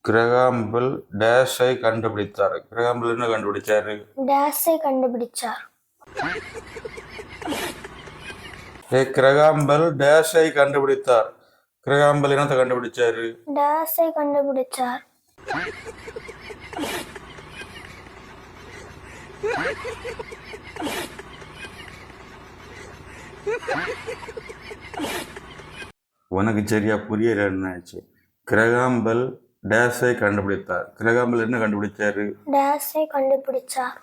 Graham Bell டேஷை கண்டுபிடித்தார். Graham Bell என்ன கண்டுபிடிச்சாரு? டேஷை கண்டுபிடிச்சார். கிரகாம்பெல் டேஷை கண்டுபிடித்தார். கிரகாம்பெல் என்னத்தை கண்டுபிடிச்சாரு? டேஷை கண்டுபிடிச்சார். உனக்கு சரியா புரியலன்னாச்சு. கிரகாம்பெல் டேஷை கண்டுபிடித்தார். கிரகாம்பெல் என்ன கண்டுபிடிச்சாரு? டேஷை கண்டுபிடிச்சார்.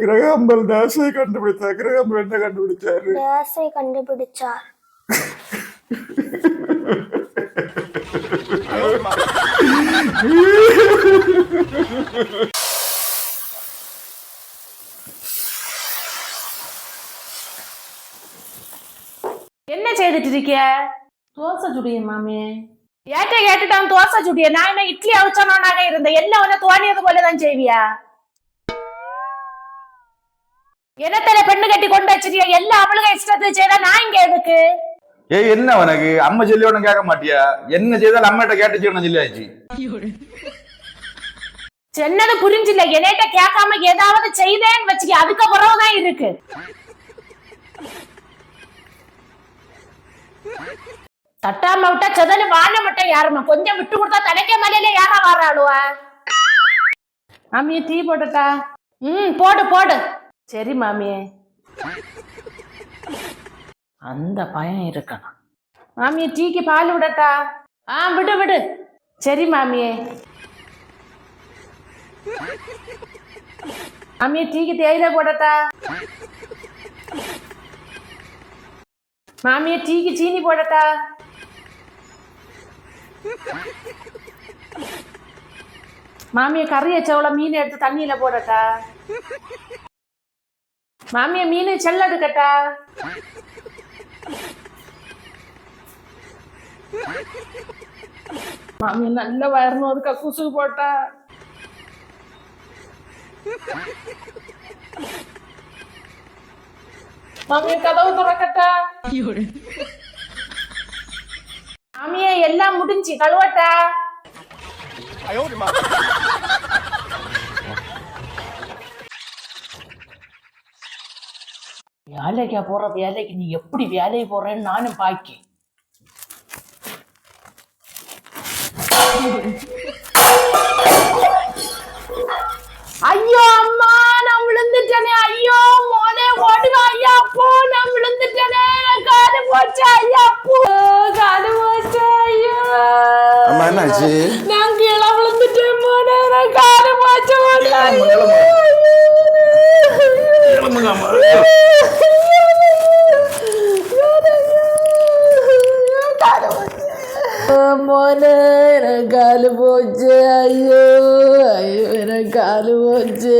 கிரகாம்பெல் டேஷை கண்டுபிடித்தார். கிரகாம்பெல் என்ன கண்டுபிடிச்சாரு? டேஷை கண்டுபிடிச்சார். என்ன செய்துட்டு இருக்கிய? தோசை சுடிய மாமி. ஏட்ட கேட்டுட்டான் தோசை சுடிய. நான் என்ன இட்லி அவிச்சனாக இருந்தேன். எல்லாம் உன்ன தோணியது போலதான் செய்வியா? என்னத்தல பெண்ணு கட்டி கொண்டு வச்சிருக்கியா? எல்லாம் அவளுக இஷ்டத்துக்கு செய்தா நான் இங்க எதுக்கு? என்ன உனக்கு அம்மா சொல்லி ஒன்னும் கேட்க மாட்டியா? என்ன செய்தாலும் அம்மாட்ட கேட்டு சொல்லியாச்சு. சொன்னது புரிஞ்சில்ல. என்னட்ட கேட்காம ஏதாவது செய்தேன்னு வச்சுக்க, அதுக்கப்புறம்தான் இருக்கு. தட்டாம விட்டா செதல வாழ மட்டும் யாருமா? கொஞ்சம் விட்டு கொடுத்தா தடைக்க மலையில யாரா வாராளுவா? மாமியே டீ போட்டுட்டா? போடு போடு. சரி மாமியே. அந்த பயம் இருக்கணும். மாமியே டீக்கு பால் விடட்டா? விடு விடு. சரி மாமியே. மாமியே டீக்கு தேயிலை போடட்டா? மாமியே டீக்கு சீனி போடட்டா? மாமியை கறிய சவள மீன் எடுத்து தண்ணியில போடட்டா? மாமிய மீன் செல்ல எடுக்கட்டா? மாமிய நல்ல வயறணும் அதுக்கு குசு போட்டா? மாமிய கதவு திறக்கட்டா? மாமிய எல்லாம் முடிஞ்சு கழுவட்டா? வேலைக்கா போற வேலைக்கு நீ எப்படி வேலையை போறேன்னு நானும் பாக்கேன். ஐயோ அம்மா நான் விழுந்துட்டேனே. ஐயோ மோனே ஓடுவா. ஐயா அப்போ நான் விழுந்துட்டேனே. காலு போச்சு. ஐயா அப்போ காலு போச்சு. ஐயோ என்னாச்சு? நான் கீழே விழுந்துட்டேன் மோனே. நான் காலு போச்சு. மோனே எனக்கு காலு போச்சு. ஐயோ ஐயோ எனக்கு காலு போச்சு.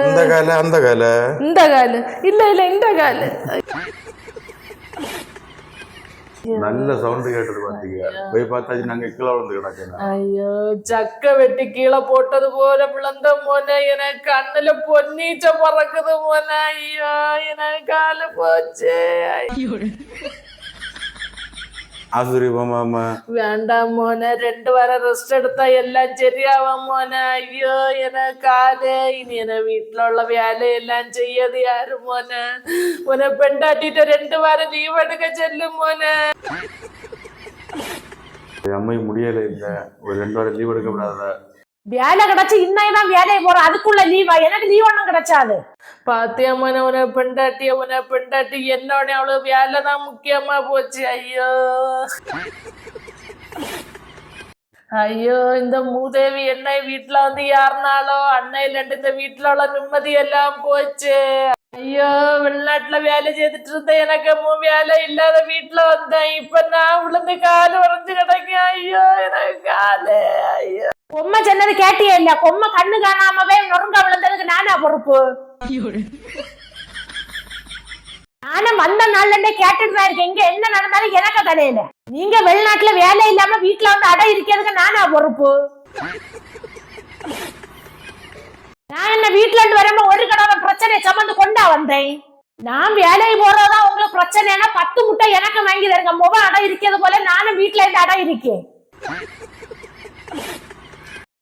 இந்த கால அந்த கால இந்த காலு இல்ல இல்ல இந்த காலு. நல்ல சவுண்ட் கேட்டது பாத்தீங்க. போய் பார்த்தாச்சு நாங்க கீழே விழுந்து கிடக்கேன். ஐயோ சக்க வெட்டி கீழே போட்டது போல விழுந்த மோனே. எனக்கு கண்ணுல பொன்னீச்ச பறக்குது மோனே. ஐயோ எனக்கு காலு போச்சு. ஆசுரி மாமா வேண்டாம் மோனே. 2 வாரம் ரெஸ்ட் எடுத்தா எல்லாம் சரியாவும் மோனே. ஐயோ எனக்கு காலு. இனி என வீட்டுல உள்ள வேலையெல்லாம் செய்யது யாரு மோனே? உன பெண்டாட்டிட்டு 2 வாரம் லீவ் எடுக்க சொல்லும் மோனே. அம்மை முடியல இல்ல. ஒரு 2 வாரம் லீவ் எடுக்க கூடாத. வேலை கிடைச்சு இன்னைக்குதான் வேலையை போறோம். அதுக்குள்ள லீவா? எனக்கு லீவ் ஒண்ணும் கிடைச்சாது. பாத்தியா மோனே உன பெண்டாட்டி என்னோட அவ்வளவு வேலைதான் முக்கியமா போச்சு. ஐயோ ஐயோ இந்த மூதேவி என்னை வீட்டுல வந்து யாருனாலோ அன்னையில இந்த வீட்டுல உள்ள நிம்மதி எல்லாம் போச்சு. ஐயோ வெளிநாட்டுல வேலை செய்துட்டு இருந்தேன். எனக்கு வேலை இல்லாத வீட்டுல வந்தேன். இப்ப நான் விழுந்து காலு உறைஞ்சு கிடக்கேன். ஐயோ எனக்கு காலு. ஐயோ பொம்மை சொன்னது கேட்டியே இல்ல? பொம்மை கண்ணு காணாமவே நொறுங்க விழுந்ததுக்கு நானா பொறுப்பு? நானும் வந்த நாள்ல இருந்தே கேட்டுட்டு தான் இருக்கேன். இங்க என்ன நடந்தாலும் எனக்கு தலையில. நீங்க வெளிநாட்டுல வேலை இல்லாம வீட்டுல வந்து அடை இருக்கிறதுக்கு நானா பொறுப்பு? நான் என்ன வீட்டுல இருந்து வரமா ஒரு கடவை பிரச்சனையை சமந்து கொண்டா வந்தேன். நான் வேலைக்கு போறதா உங்களுக்கு பிரச்சனைனா 10 முட்டை எனக்கு வாங்கி தருங்க. முகம் அடை இருக்கிறது போல நானும் வீட்டுல இருந்து அடை இருக்கேன்.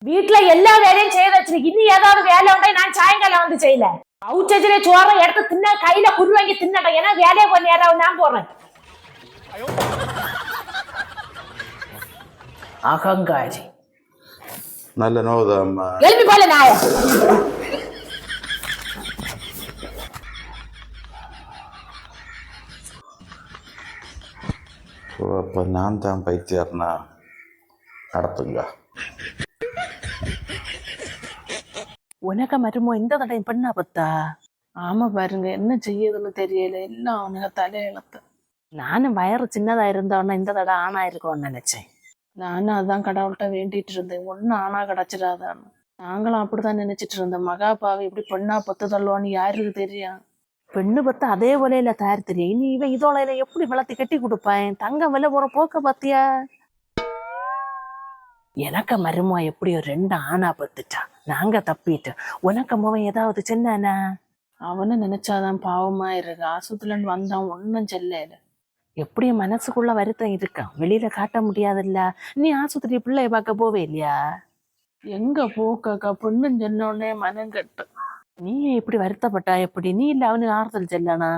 வீட்டுல எல்லா வேலையும் செய்ய வச்சிருக்கு. இனி ஏதாவது வேலை உண்டா நான் சாயங்காலம் வந்து செய்யல. அவுச்சல சோறை எடுத்து தின்ன கையில குரு வாங்கி தின்னடா. ஏன்னா வேலையை கொஞ்ச நேரம் நான் போறேன். அகங்காரி நல்ல நோதம்மா. எழுப்பி போல நாய. அப்ப நான் தான் பைத்தியார்னா நடத்துங்க. உனக்கு மருமோ இந்த தடவை பண்ணா பத்தா? ஆமா பாருங்க, என்ன செய்யுதுன்னு தெரியல. எல்லாம் அவனுங்க தலையெழுத்து. நானும் வயறு சின்னதா இருந்தவன இந்த தடவை ஆணா இருக்கும்னு நினைச்சேன். நானும் அதான் கடவுள்கிட்ட வேண்டிட்டு இருந்தேன், ஒன்னும் ஆணா கிடைச்சிடாதான்னு. நாங்களும் அப்படிதான் நினைச்சிட்டு இருந்தோம். மகாபாவை இப்படி பெண்ணா பத்து தள்ளுவான்னு யாருக்கு தெரியும்? பெண்ணு பத்து அதே விலையில தயார் தெரியும். இனி இவன் இதோல எப்படி வளர்த்தி கட்டி கொடுப்பான்? தங்க விலை போற போக்க பாத்தியா? எனக்கு மருமா எப்படியோ 2 ஆணா பத்துட்டான். நாங்க தப்பிட்டோம். உனக்கு மவன் ஏதாவது சின்னானா? அவனை நினைச்சாதான் பாவமா இருக்கு. ஆஸ்பத்திரின்னு வந்தான், ஒன்னும் செல்லல. எப்படியும் மனசுக்குள்ள வருத்தம் இருக்கான், வெளியில காட்ட முடியாதுல்ல. நீ ஆஸ்பத்திரி பிள்ளைய பார்க்க போவே இல்லையா? எங்க போக்கா, பொண்ணுன்னு சொன்னோடனே மனம் கட்டு. நீ இப்படி வருத்தப்பட்டா எப்படி? நீ இல்ல அவனுக்கு ஆறுதல் செல்லனா?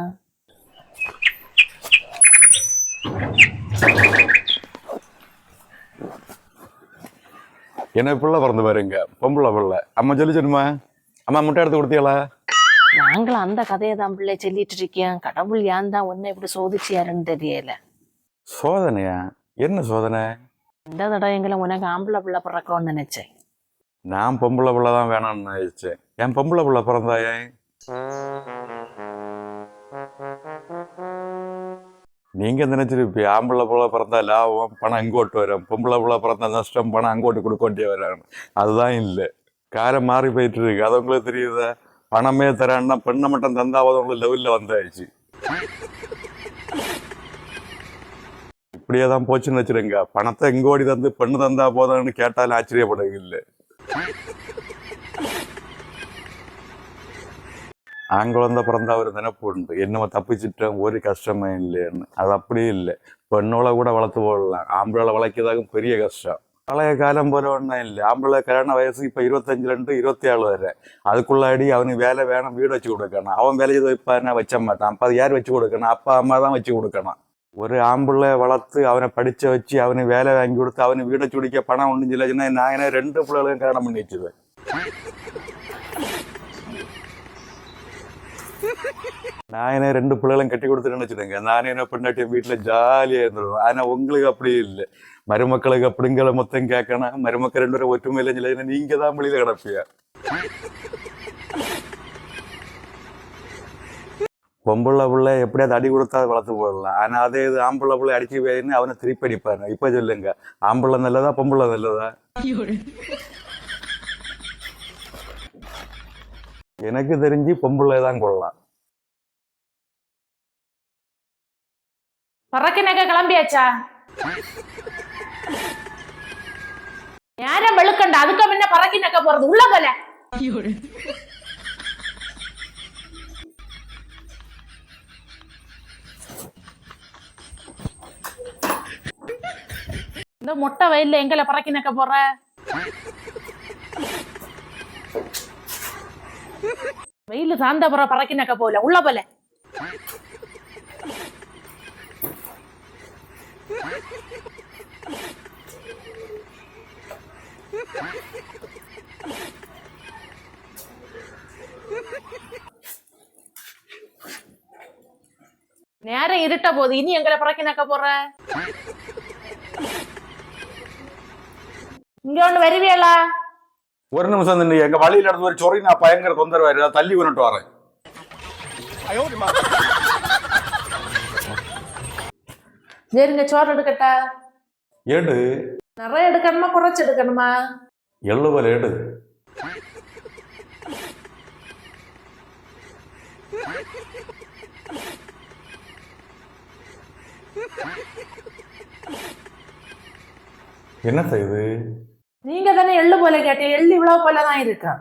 என்ன பிள்ளை பிறந்து பாருங்க, பொம்பளை பிள்ளை. அம்மா சொல்லி சொல்லுமா, அம்மா முட்டை எடுத்து கொடுத்தீங்களா? நாங்களும் அந்த கதையை தான் பிள்ளை சொல்லிட்டு இருக்கேன். கடவுள் ஏன் தான் உன்னை இப்படி சோதிச்சியாருன்னு தெரியல. சோதனையா? என்ன சோதனை? இந்த தடவை எங்களை உனக்கு ஆம்பளை பிள்ளை பிறக்கணும்னு நினைச்சேன். நான் பொம்பளை பிள்ளை தான் வேணாம்னு நினைச்சேன். என் பொம்பளை பிள்ளை பிறந்தாயே. நீங்க நினைச்சிருப்பீ ஆம்பளை பிள்ளை பிறந்தா லாபம், பணம் அங்கோட்டு வரும். பொம்பளை பிள்ளை பிறந்தா நஷ்டம், பணம் அங்கோட்டு கொடுக்க வேண்டிய வராங்க. அதுதான் இல்லை, காரம் மாறி போயிட்டு இருக்கு. அது உங்களுக்கு தெரியுதா? பணமே தரான்னா பெண்ணை மட்டும் தந்தாவது உங்களுக்கு லெவல்ல வந்தாச்சு. இப்படியே தான் போச்சுன்னு வச்சிருங்க. பணத்தை இங்கோடி தந்து பெண்ணு தந்தா போதான்னு கேட்டாலும் ஆச்சரியப்படுறது இல்லை. ஆங்குழந்த பிறந்தா ஒரு நினைப்பு உண்டு, என்னமோ தப்பிச்சுட்டோம், ஒரு கஷ்டமே இல்லைன்னு. அது அப்படியே இல்லை. பெண்ணோட கூட வளர்த்து போடலாம், ஆம்பளை வளர்க்கதாக பெரிய கஷ்டம். பழைய காலம் போல ஒன்றும் இல்லை. ஆம்பளை கல்யாண வயசு இப்போ 25 27 வரை. அதுக்குள்ளாடி அவனுக்கு வேலை வேணும், வீடு வச்சு கொடுக்கணும். அவன் வேலையை வைப்பாருன்னா வச்ச மாட்டான். அப்போ அது யார் வச்சு கொடுக்கணும்? அப்பா அம்மா தான் வச்சு கொடுக்கணும். ஒரு ஆம்பளை வளர்த்து அவனை படிச்ச வச்சு அவனுக்கு வேலை வாங்கி கொடுத்து அவனுக்கு வீடை சுடிக்க பணம் ஒன்றும் இல்லைச்சுன்னா நான் என்ன 2 பிள்ளைகளும் கல்யாணம் பண்ணி வச்சுருவேன். நான் என்ன 2 பிள்ளைகளும் கட்டி கொடுத்துட்டேன்னு வச்சுடுங்க. நானே என்ன பெண்ணாட்டியும் வீட்டில் ஜாலியாக இருந்துருவேன். ஆனால் உங்களுக்கு அப்படி இல்லை. மருமக்களுக்கு அப்படிங்கிற மொத்தம் கேட்கணும். மருமக்கள் 2 பேரும் ஒற்றுமை இல்லைன்னு சொல்லி நீங்க தான் வெளியில கிடப்பியா? பொம்பளை பிள்ளை எப்படியாவது அடி கொடுத்தா வளர்த்து போடலாம். ஆனா அதே இது ஆம்பளை பிள்ளை அடிச்சு போயின்னு அவனை திருப்பி அடிப்பாரு. இப்ப சொல்லுங்க, ஆம்பளை நல்லதா பொம்பளை நல்லதா? எனக்கு தெரிஞ்சு பொம்பளை தான் கொள்ளலாம். பறக்கினக்க கிளம்பியாச்சா? நேரம் வெளுக்கண்ட, அதுக்கு முன்ன பறக்கினக்க போறது. உள்ள போல இந்த மொட்டை வயல்ல எங்களை பறக்கினக்க போற? வெயில சாந்த புற பறக்கினக்க போல. உள்ள போல நேரம் இருட்ட போது. இனி எங்களை பறக்கினக்க போற? இங்க ஒண்ணு வருவியலா? ஒரு நிமிஷம் நின்று, எங்க வழியில இருந்து ஒரு சொறி நான் பயங்கர தொந்தரவாரு, தள்ளி கொண்டுட்டு வரேன். சரிங்க, சோறு எடுக்கட்டா? ஏடு நிறைய எடுக்கணுமா குறைச்சு எடுக்கணுமா? எள்ளுவல் ஏடு. என்ன செய்யுது? நீங்க தானே எள்ளு போல கேட்டீங்க. எள்ளு இவ்வளவு போலதான் இருக்கா?